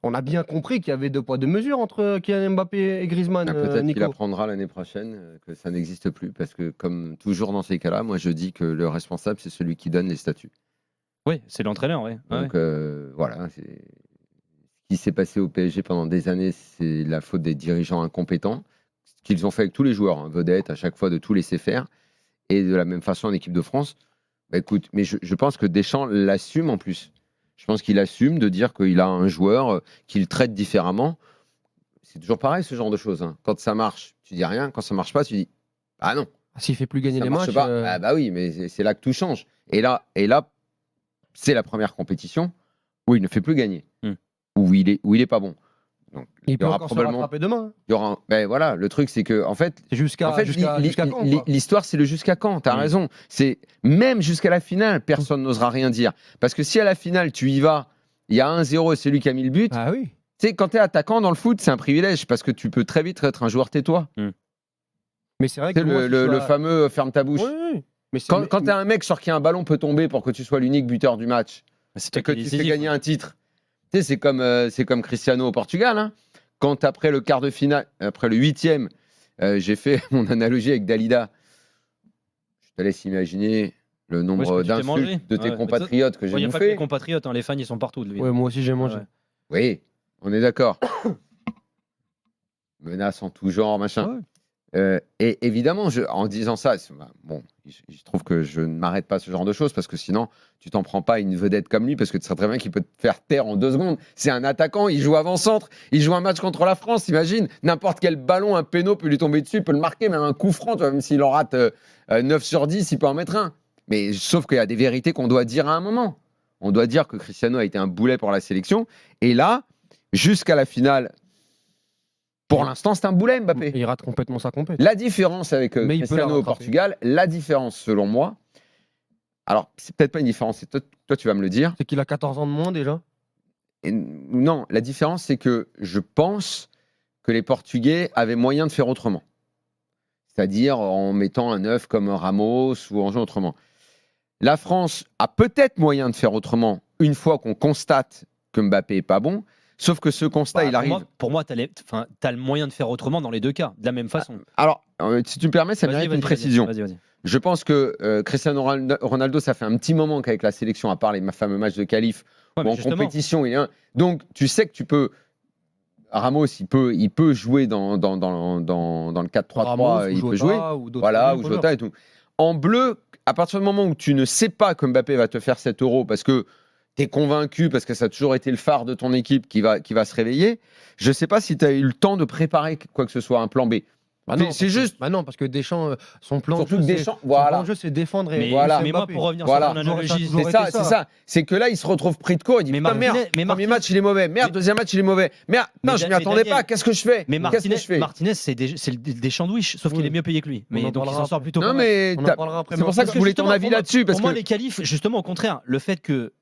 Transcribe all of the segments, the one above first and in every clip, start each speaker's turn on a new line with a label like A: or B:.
A: on a bien compris qu'il y avait 2 poids 2 mesures entre Kylian Mbappé et Griezmann,
B: Peut-être qu'il
A: Nico.
B: apprendra l'année prochaine que ça n'existe plus, parce que comme toujours dans ces cas-là, moi je dis que le responsable, c'est celui qui donne les statuts.
C: Oui, c'est l'entraîneur, oui.
B: Donc voilà, ce qui s'est passé au PSG pendant des années, c'est la faute des dirigeants incompétents, ce qu'ils ont fait avec tous les joueurs, vedettes, à chaque fois de tout laisser faire, et de la même façon en équipe de France. Bah, écoute, mais je pense que Deschamps l'assume en plus. Je pense qu'il assume de dire qu'il a un joueur qu'il traite différemment. C'est toujours pareil, ce genre de choses. Quand ça marche, tu dis rien. Quand ça marche pas, tu dis ah non.
A: S'il fait plus gagner
B: Ça
A: les
B: marche
A: matchs.
B: pas. Ah bah oui, mais c'est là que tout change. Et là, c'est la première compétition où il ne fait plus gagner, où il est pas bon. Donc,
A: il peut
B: y aura
A: encore
B: probablement
A: se rattraper demain.
B: il y aura ben voilà, le truc c'est que en fait
A: Jusqu'à quand, quoi.
B: l'histoire c'est le jusqu'à quand. T'as raison. C'est même jusqu'à la finale, personne n'osera rien dire, parce que si à la finale tu y vas, il y a 1-0 et c'est lui qui a mis le but.
A: Ah oui.
B: Tu sais, quand tu es attaquant dans le foot, c'est un privilège parce que tu peux très vite être un joueur tais-toi.
A: Mais c'est vrai que
B: le fameux ferme ta bouche.
A: Oui. Mais
B: quand tu as un mec sur qui un ballon peut tomber pour que tu sois l'unique buteur du match,
C: c'est
B: que tu fais gagner un titre. Tu sais, c'est comme Cristiano au Portugal. Hein. Quand après le quart de finale, après le 8e, j'ai fait mon analogie avec Dalida. Je te laisse imaginer le nombre d'insultes de tes compatriotes que j'ai bouffé.
C: Il n'y a pas que les compatriotes, les fans ils sont partout.
A: Ouais, moi aussi j'ai mangé.
B: Oui, on est d'accord. Menaces en tout genre, machin. Et évidemment, en disant ça, bon, je trouve que je ne m'arrête pas à ce genre de choses, parce que sinon, tu t'en prends pas une vedette comme lui, parce que tu sais très bien qu'il peut te faire taire en 2 secondes. C'est un attaquant, il joue avant-centre, il joue un match contre la France, imagine. N'importe quel ballon, un péno peut lui tomber dessus, il peut le marquer, même un coup franc, tu vois, même s'il en rate 9 sur 10, il peut en mettre un. Mais sauf qu'il y a des vérités qu'on doit dire à un moment. On doit dire que Cristiano a été un boulet pour la sélection. Et là, jusqu'à la finale, pour l'instant, c'est un boulet, Mbappé.
A: Il rate complètement sa compétition.
B: La différence avec Cristiano au Portugal, la différence selon moi, alors c'est peut-être pas une différence, toi tu vas me le dire.
A: C'est qu'il a 14 ans de moins déjà.
B: Non, la différence c'est que je pense que les Portugais avaient moyen de faire autrement. C'est-à-dire en mettant un 9 comme Ramos ou en jouant autrement. La France a peut-être moyen de faire autrement une fois qu'on constate que Mbappé est pas bon. Sauf que ce constat, il arrive.
C: Pour moi, tu as le moyen de faire autrement dans les 2 cas, de la même façon.
B: Alors, si tu me permets, ça mérite une précision.
C: Vas-y.
B: Je pense que Cristiano Ronaldo, ça fait un petit moment qu'avec la sélection, à part les fameux matchs de qualif, en compétition, donc tu sais que tu peux. Ramos, il peut jouer dans le 4-3-3, il peut jouer. Ou Jota et tout. En bleu, à partir du moment où tu ne sais pas que Mbappé va te faire 7 euros parce que tu es convaincu, parce que ça a toujours été le phare de ton équipe qui va se réveiller, je ne sais pas si tu as eu le temps de préparer quoi que ce soit, un plan B. C'est juste.
A: Non, parce que Deschamps, son plan
B: de
A: jeu, c'est défendre.
C: Mais moi, pour revenir sur ton analogie,
B: c'est ça. C'est que là, il se retrouve pris de court. Il dit merde, premier match, il est mauvais. Merde, deuxième match, il est mauvais. Merde, non, je m'y attendais pas. Qu'est-ce que je fais?
C: Mais Martinez, c'est le Deschamps-Wish, sauf qu'il est mieux payé que lui. Mais donc, il s'en sort plutôt pas mal.
B: C'est pour ça que je voulais ton avis là-dessus.
C: Pour moi, les qualifs, justement, au contraire, le fait que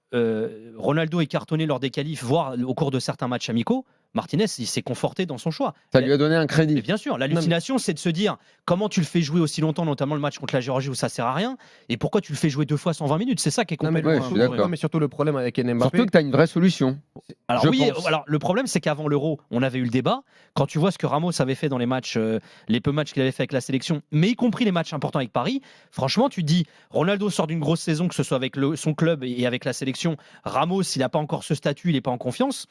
C: Ronaldo est cartonné lors des qualifs, voire au cours de certains matchs amicaux, Martinez, il s'est conforté dans son choix.
B: Ça lui a donné un crédit.
C: Mais bien sûr, l'hallucination, c'est de se dire comment tu le fais jouer aussi longtemps, notamment le match contre la Géorgie où ça sert à rien, et pourquoi tu le fais jouer 2 fois 120 minutes. C'est ça qui est complètement.
A: Non, mais surtout le problème avec Mbappé.
B: Surtout que tu as une vraie solution.
C: Alors alors le problème, c'est qu'avant l'Euro, on avait eu le débat. Quand tu vois ce que Ramos avait fait dans les matchs, les peu matchs qu'il avait fait avec la sélection, mais y compris les matchs importants avec Paris, franchement, tu dis Ronaldo sort d'une grosse saison, que ce soit avec son club et avec la sélection. Ramos, il n'a pas encore ce statut, il n'est pas en confiance.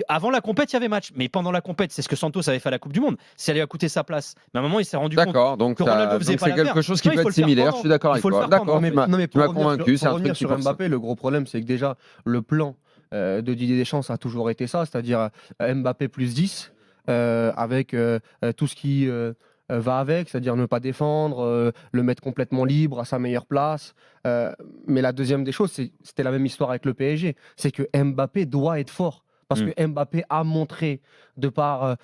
C: Avant la compète, il y avait match, mais pendant la compète, c'est ce que Santos avait fait à la Coupe du Monde. Ça lui a coûté sa place. Mais à un moment, il s'est rendu compte que Ronaldo faisait pas
B: c'est quelque chose qui peut être similaire. Je suis d'accord avec toi. D'accord, mais tu m'as convaincu.
A: Pour revenir sur Mbappé, le gros problème, c'est que déjà le plan de Didier Deschamps, ça a toujours été ça, c'est-à-dire Mbappé plus 10 avec tout ce qui va avec, c'est-à-dire ne pas défendre, le mettre complètement libre à sa meilleure place. Mais la deuxième des choses, c'était la même histoire avec le PSG, c'est que Mbappé doit être fort. Parce que Mbappé a montré, de par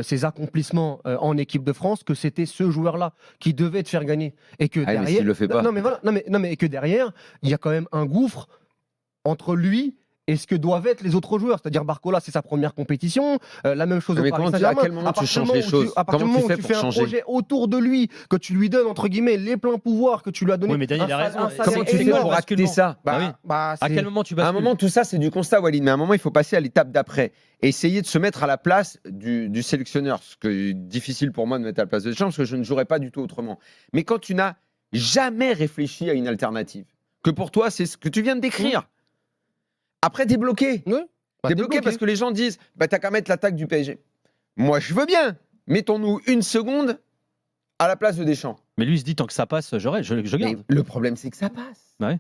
A: ses accomplissements en équipe de France, que c'était ce joueur-là qui devait te faire gagner. Et que derrière,
B: mais s'il le fait pas.
A: Et que derrière, il y a quand même un gouffre entre lui et ce que doivent être les autres joueurs. C'est-à-dire Barcola, c'est sa première compétition, la même chose au
B: Mais
A: Paris
B: à
A: Saint-Germain.
B: quel moment
A: À
B: tu
A: partir du
B: changes les
A: moment où
B: choses?
A: à partir du
B: Comment tu
A: moment où
B: fais
A: tu
B: pour
A: fais un
B: changer?
A: projet autour de lui, que tu lui donnes entre guillemets les pleins pouvoirs, que tu lui as donné
C: Oui, mais Daniel, il a raison.
A: salaire
B: Comment tu fais
A: énorme.
B: pour acter ça?
C: Bah oui. À
A: c'est-
C: quel moment tu
B: À
C: bascules?
B: un moment, tout ça, c'est du constat, Walid. Mais à un moment, il faut passer à l'étape d'après. Essayer de se mettre à la place du sélectionneur. Ce qui est difficile pour moi de mettre à la place de Deschamps, parce que je ne jouerais pas du tout autrement. Mais quand tu n'as jamais réfléchi à une alternative, que pour toi, c'est ce que tu viens de décrire. Après, t'es bloqué.
A: Oui.
B: T'es bloqué parce que les gens disent bah, t'as qu'à mettre l'attaque du PSG. Moi, je veux bien. Mettons-nous une seconde à la place de Deschamps.
C: Mais lui, il se dit tant que ça passe, je
B: Mais
C: garde.
B: le problème, c'est que ça passe.
C: Ouais.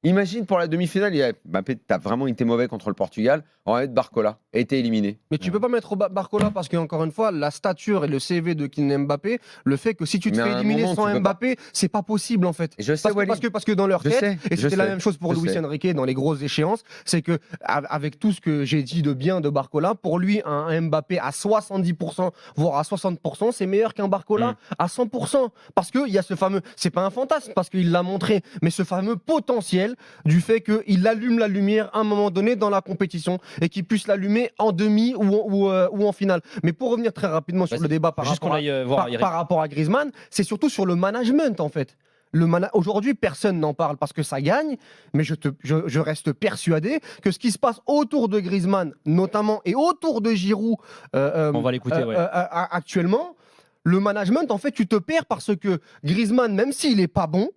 B: Imagine pour la demi-finale, Mbappé, t'as vraiment été mauvais contre le Portugal. On va mettre Barcola, a été éliminé.
A: Mais tu peux pas mettre Barcola parce que encore une fois, la stature et le CV de Kylian Mbappé, le fait que si tu te
B: Mais à
A: fais
B: un
A: éliminer
B: moment,
A: sans
B: tu peux
A: Mbappé, c'est pas possible en fait.
B: Je sais,
A: Parce que,
B: Walid.
A: parce que dans leur
B: Je
A: tête,
B: sais,
A: et
B: je
A: c'était la
B: sais,
A: même chose pour
B: je
A: Luis
B: sais.
A: Enrique dans les grosses échéances, c'est que avec tout ce que j'ai dit de bien de Barcola, pour lui, un Mbappé à 70%, voire à 60%, c'est meilleur qu'un Barcola à 100%. Parce qu'il y a ce fameux, c'est pas un fantasme, parce qu'il l'a montré, mais ce fameux potentiel du fait qu'il allume la lumière à un moment donné dans la compétition et qu'il puisse l'allumer en demi ou en finale. Mais pour revenir très rapidement sur
C: Vas-y.
A: le débat par
C: Juste qu'on
A: rapport,
C: aille voir Eric.
A: par rapport à Griezmann, c'est surtout sur le management en fait. Aujourd'hui, personne n'en parle parce que ça gagne, mais je reste persuadé que ce qui se passe autour de Griezmann, notamment, et autour de Giroud,
C: On va l'écouter, ouais.
A: actuellement, le management, en fait, tu te perds parce que Griezmann, même s'il est pas bon,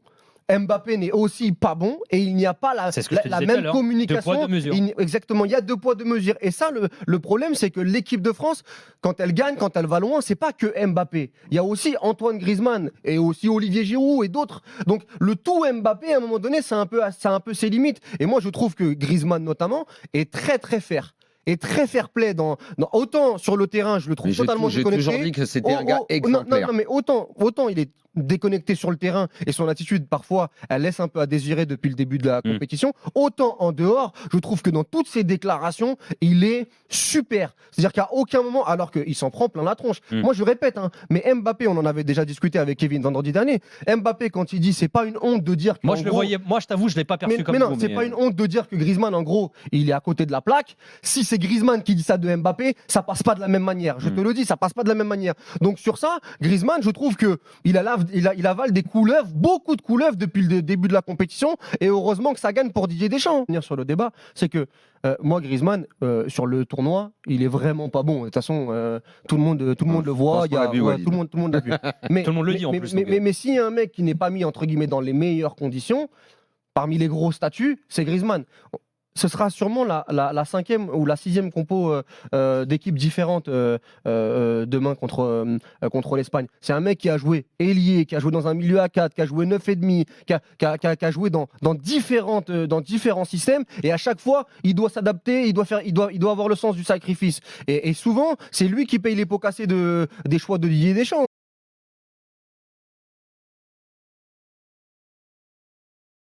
A: Mbappé n'est aussi pas bon et il n'y a pas la,
C: C'est ce que je te
A: la
C: disais tout à
A: même
C: l'heure.
A: communication.
C: 2 poids, 2 mesures.
A: Exactement, il y a 2 poids 2 mesures. Et ça, le problème, c'est que l'équipe de France, quand elle gagne, quand elle va loin, c'est pas que Mbappé. Il y a aussi Antoine Griezmann et aussi Olivier Giroud et d'autres. Donc le tout Mbappé, à un moment donné, c'est un peu ses limites. Et moi, je trouve que Griezmann, notamment, est très très fair. Et très fair play autant sur le terrain, je le trouve
B: Mais
A: totalement
B: j'ai
A: déconnecté.
B: toujours dit que c'était un gars
A: Non,
B: exemplaire.
A: non, mais autant il est déconnecté sur le terrain et son attitude parfois elle laisse un peu à désirer depuis le début de la compétition, autant en dehors je trouve que dans toutes ses déclarations il est super, c'est-à-dire qu'à aucun moment, alors qu'il s'en prend plein la tronche, moi je répète mais Mbappé, on en avait déjà discuté avec Kevin vendredi dernier, Mbappé quand il dit c'est pas une honte de dire que
C: Moi, je t'avoue, je l'ai pas perçu comme
A: non,
C: vous,
A: c'est pas une honte de dire que Griezmann, en gros, il est à côté de la plaque. Si c'est Griezmann qui dit ça de Mbappé, ça passe pas de la même manière. Je te le dis, ça passe pas de la même manière. Donc sur ça, Griezmann, je trouve que il avale des couleuvres, beaucoup de couleuvres depuis le début de la compétition. Et heureusement que ça gagne pour Didier Deschamps. Venir sur le débat, c'est que moi, Griezmann, sur le tournoi, il est vraiment pas bon. De toute façon, tout le monde le voit. Tout le monde l'a vu. Mais,
C: Tout le monde le dit en plus.
A: Mais s'il y a un mec qui n'est pas mis entre guillemets dans les meilleures conditions, parmi les gros statuts, c'est Griezmann. Ce sera sûrement la 5e ou la 6e compo d'équipes différentes demain contre l'Espagne. C'est un mec qui a joué ailier, qui a joué dans un milieu à 4, qui a joué 9,5, qui a joué dans différents systèmes. Et à chaque fois, il doit s'adapter, il doit avoir le sens du sacrifice. Et souvent, c'est lui qui paye les pots cassés des choix de Didier Deschamps.